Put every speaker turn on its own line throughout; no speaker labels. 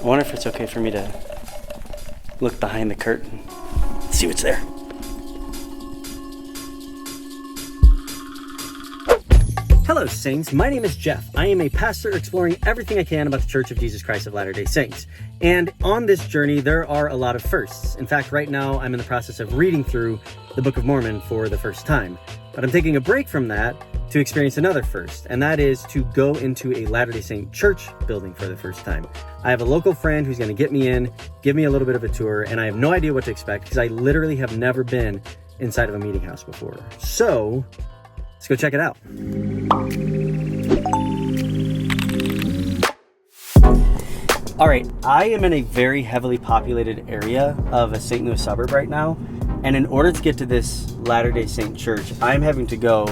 I wonder if it's okay for me to look behind the curtain, see what's there. Hello, Saints. My name is Jeff. I am a pastor exploring everything I can about the Church of Jesus Christ of Latter-day Saints. And on this journey, there are a lot of firsts. In fact, right now, I'm in the process of reading through the Book of Mormon for the first time. But I'm taking a break from that to experience another first, and that is to go into a Latter-day Saint church building for the first time. I have a local friend who's going to get me in, give me a little bit of a tour, and I have no idea what to expect because I literally have never been inside of a meeting house before. So let's go check it out. All right, I am in a very heavily populated area of a St. Louis suburb right now. And in order to get to this Latter-day Saint church, I'm having to go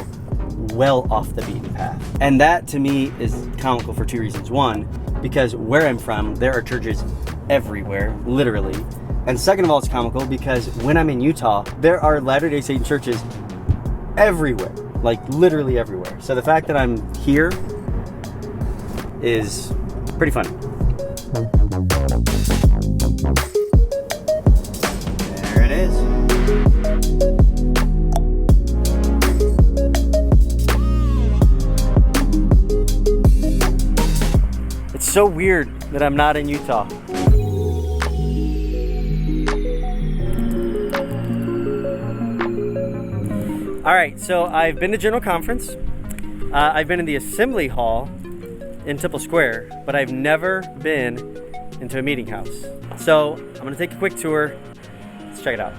well off the beaten path. And that to me is comical for two reasons. One, because where I'm from, there are churches everywhere, literally. And second of all, it's comical because when I'm in Utah, there are Latter-day Saint churches everywhere, like literally everywhere. So the fact that I'm here is pretty funny. There it is. It's so weird that I'm not in Utah. All right, so I've been to General Conference. I've been in the Assembly Hall in Temple Square, but I've never been into a meeting house. So I'm gonna take a quick tour. Let's check it out.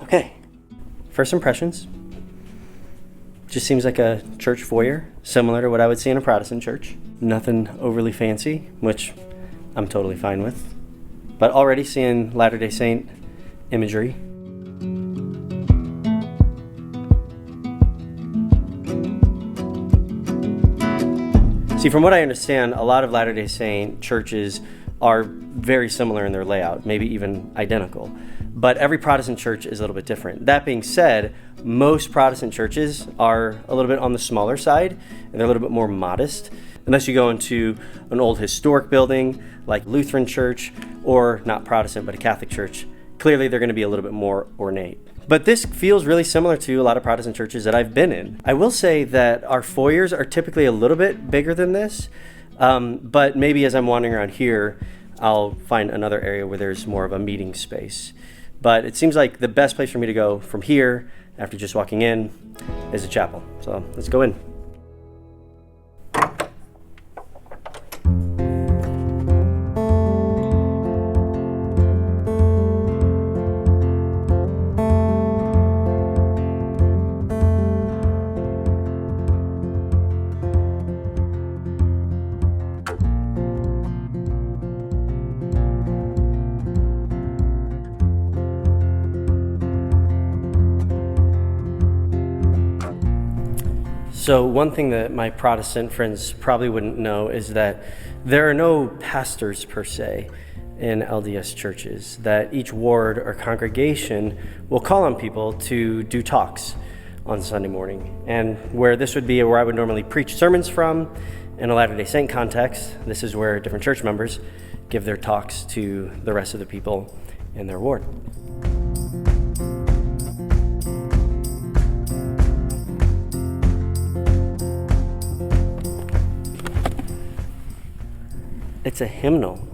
Okay, first impressions. Just seems like a church foyer, similar to what I would see in a Protestant church. Nothing overly fancy, which I'm totally fine with. But already seeing Latter-day Saint imagery. See, from what I understand, a lot of Latter-day Saint churches are very similar in their layout, maybe even identical. But every Protestant church is a little bit different. That being said, most Protestant churches are a little bit on the smaller side, and they're a little bit more modest. Unless you go into an old historic building like Lutheran church, or not Protestant, but a Catholic church, clearly they're going to be a little bit more ornate. But this feels really similar to a lot of Protestant churches that I've been in. I will say that our foyers are typically a little bit bigger than this, but maybe as I'm wandering around here, I'll find another area where there's more of a meeting space. But it seems like the best place for me to go from here, after just walking in, is a chapel. So let's go in. So one thing that my Protestant friends probably wouldn't know is that there are no pastors per se in LDS churches, that each ward or congregation will call on people to do talks on Sunday morning. And where this would be where I would normally preach sermons from in a Latter-day Saint context, this is where different church members give their talks to the rest of the people in their ward. It's a hymnal.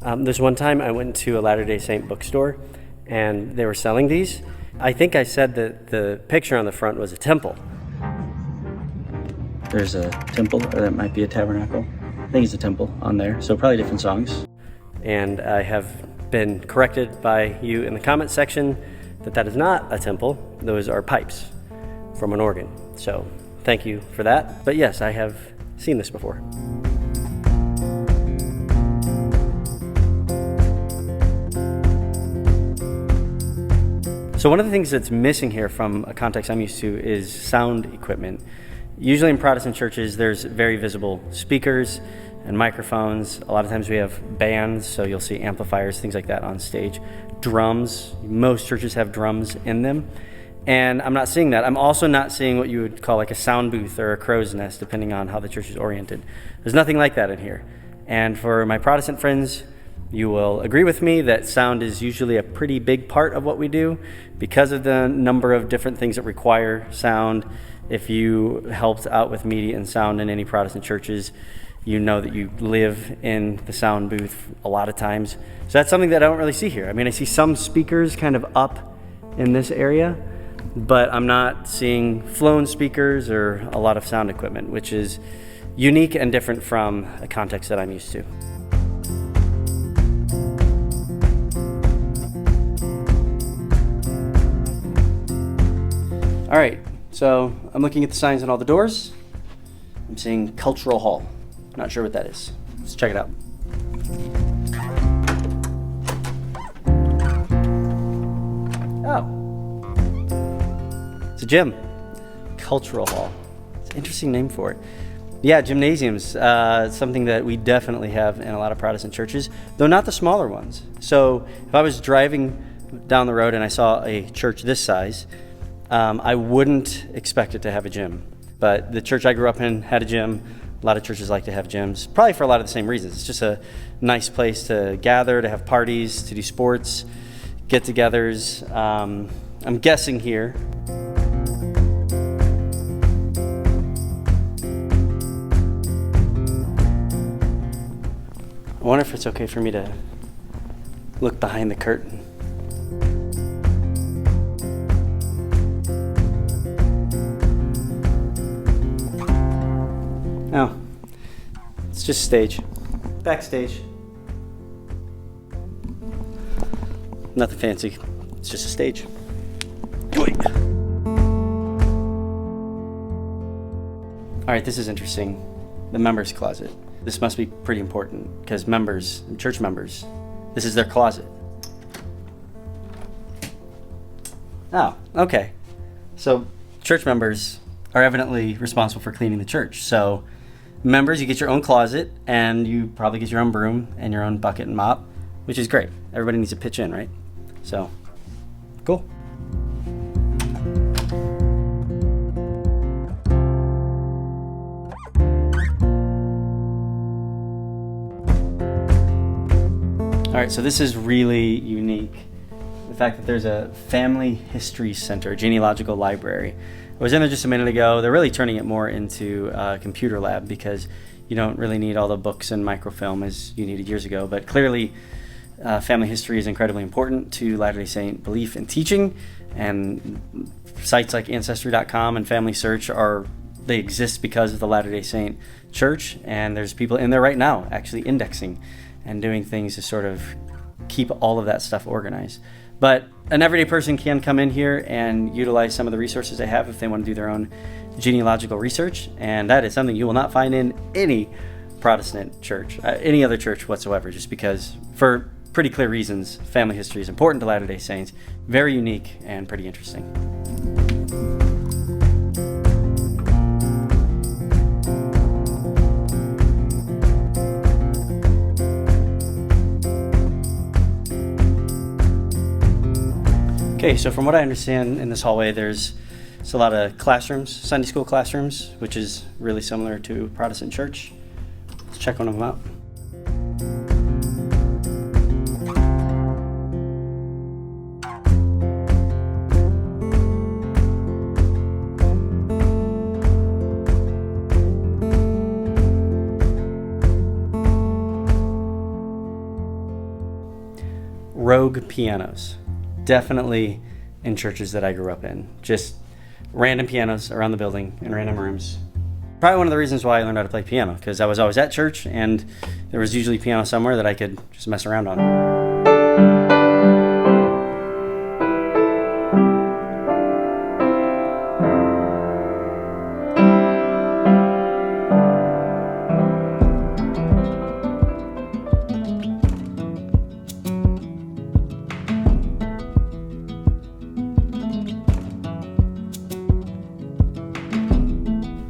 There's one time I went to a Latter-day Saint bookstore and they were selling these. I think I said that the picture on the front was a temple. There's a temple, or that might be a tabernacle. I think it's a temple on there, so probably different songs. And I have been corrected by you in the comment section that that is not a temple. Those are pipes from an organ. So thank you for that. But yes, I have seen this before. So one of the things that's missing here from a context I'm used to is sound equipment. Usually in Protestant churches, there's very visible speakers and microphones. A lot of times we have bands, so you'll see amplifiers, things like that on stage. Drums, most churches have drums in them. And I'm not seeing that. I'm also not seeing what you would call like a sound booth or a crow's nest, depending on how the church is oriented. There's nothing like that in here. And for my Protestant friends, you will agree with me that sound is usually a pretty big part of what we do because of the number of different things that require sound. If you helped out with media and sound in any Protestant churches, you know that you live in the sound booth a lot of times. So that's something that I don't really see here. I mean, I see some speakers kind of up in this area, but I'm not seeing flown speakers or a lot of sound equipment, which is unique and different from a context that I'm used to. All right, so I'm looking at the signs on all the doors. I'm seeing Cultural Hall. Not sure what that is. Let's check it out. Oh. It's a gym. Cultural Hall. It's an interesting name for it. Yeah, gymnasiums. Something that we definitely have in a lot of Protestant churches, though not the smaller ones. So if I was driving down the road and I saw a church this size, I wouldn't expect it to have a gym. But the church I grew up in had a gym. A lot of churches like to have gyms, probably for a lot of the same reasons. It's just a nice place to gather, to have parties, to do sports, get-togethers. I'm guessing here. I wonder if it's okay for me to look behind the curtain. No, it's just stage, backstage. Nothing fancy, it's just a stage. All right, this is interesting. The members' closet. This must be pretty important because members, church members, this is their closet. Oh, okay. So church members are evidently responsible for cleaning the church. So members, you get your own closet, and you probably get your own broom and your own bucket and mop, which is great. Everybody needs to pitch in, right? So, cool. All right, so this is really unique. The fact that there's a family history center, genealogical library. I was in there just a minute ago. They're really turning it more into a computer lab because you don't really need all the books and microfilm as you needed years ago. But clearly, family history is incredibly important to Latter-day Saint belief and teaching. And sites like Ancestry.com and Family Search they exist because of the Latter-day Saint Church. And there's people in there right now actually indexing and doing things to sort of keep all of that stuff organized. But an everyday person can come in here and utilize some of the resources they have if they want to do their own genealogical research, and that is something you will not find in any Protestant church, any other church whatsoever, just because, for pretty clear reasons, family history is important to Latter-day Saints, very unique and pretty interesting. Okay, so from what I understand in this hallway, there's a lot of classrooms, Sunday school classrooms, which is really similar to Protestant church. Let's check one of them out. Rogue pianos. Definitely in churches that I grew up in. Just random pianos around the building in random rooms. Probably one of the reasons why I learned how to play piano, because I was always at church and there was usually piano somewhere that I could just mess around on.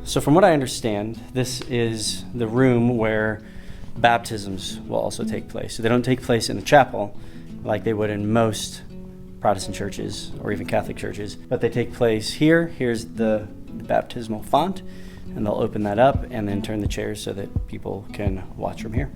So from what I understand, this is the room where baptisms will also take place. So they don't take place in the chapel like they would in most Protestant churches or even Catholic churches, but they take place here. Here's the baptismal font, and they'll open that up and then turn the chairs so that people can watch from here.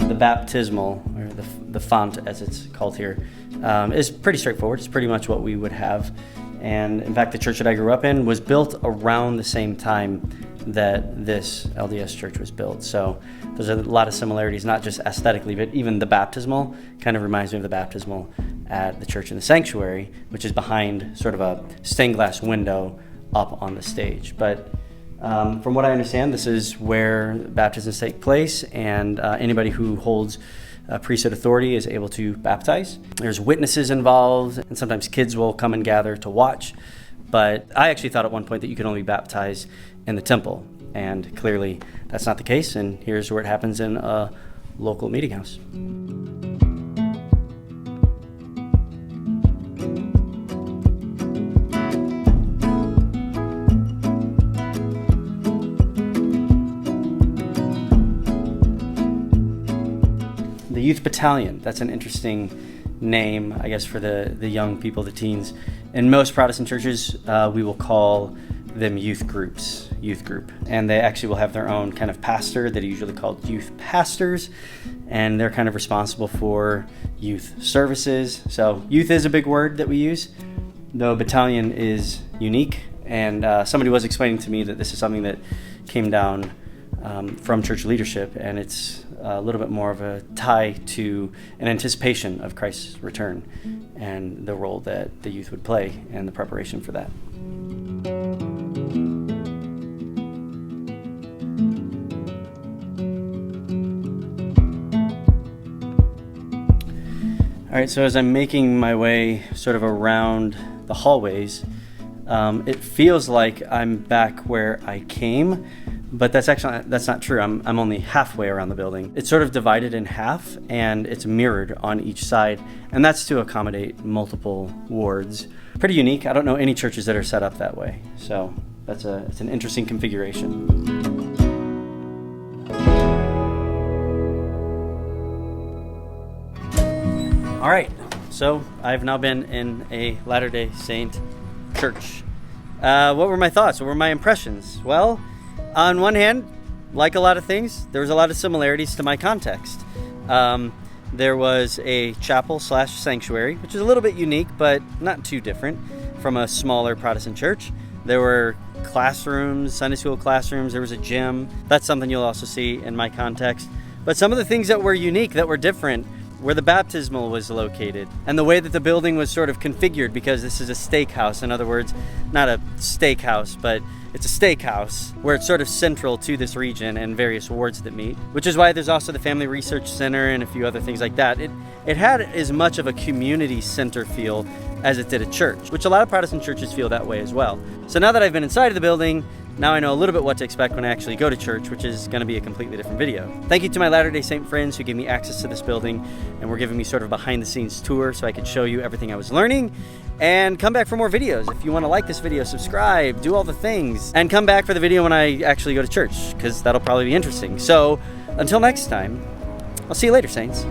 The baptismal, or the font as it's called here, is pretty straightforward. It's pretty much what we would have. And in fact, the church that I grew up in was built around the same time that this LDS church was built. So there's a lot of similarities, not just aesthetically, but even the baptismal kind of reminds me of the baptismal at the church in the sanctuary, which is behind sort of a stained glass window up on the stage. But from what I understand, this is where baptisms take place, and anybody who holds priesthood authority is able to baptize. There's witnesses involved, and sometimes kids will come and gather to watch. But I actually thought at one point that you could only baptize in the temple, and clearly that's not the case, and here's where it happens in a local meeting house. The Youth Battalion, that's an interesting name, I guess, for the young people, the teens. In most Protestant churches, we will call them youth group. And they actually will have their own kind of pastor that are usually called youth pastors, and they're kind of responsible for youth services. So youth is a big word that we use, though battalion is unique. And somebody was explaining to me that this is something that came down from church leadership, and it's a little bit more of a tie to an anticipation of Christ's return and the role that the youth would play and the preparation for that. All right, so as I'm making my way sort of around the hallways, it feels like I'm back where I came, but that's not true. I'm only halfway around the building. It's sort of divided in half, and it's mirrored on each side, and that's to accommodate multiple wards. Pretty unique. I don't know any churches that are set up that way, so it's an interesting configuration. All right, so I've now been in a Latter-day Saint church. What were my thoughts? What were my impressions? Well, on one hand, like a lot of things, there was a lot of similarities to my context. There was a chapel/sanctuary, which is a little bit unique, but not too different from a smaller Protestant church. There were classrooms, Sunday school classrooms, there was a gym. That's something you'll also see in my context. But some of the things that were unique, that were different, where the baptismal was located, and the way that the building was sort of configured, because this is a steakhouse. In other words, not a steakhouse, but it's a steakhouse where it's sort of central to this region and various wards that meet, which is why there's also the Family Research Center and a few other things like that. It had as much of a community center feel as it did a church, which a lot of Protestant churches feel that way as well. So now that I've been inside of the building, now I know a little bit what to expect when I actually go to church, which is going to be a completely different video. Thank you to my Latter-day Saint friends who gave me access to this building and were giving me sort of a behind-the-scenes tour so I could show you everything I was learning. And come back for more videos. If you want to like this video, subscribe, do all the things, and come back for the video when I actually go to church, because that'll probably be interesting. So until next time, I'll see you later, Saints.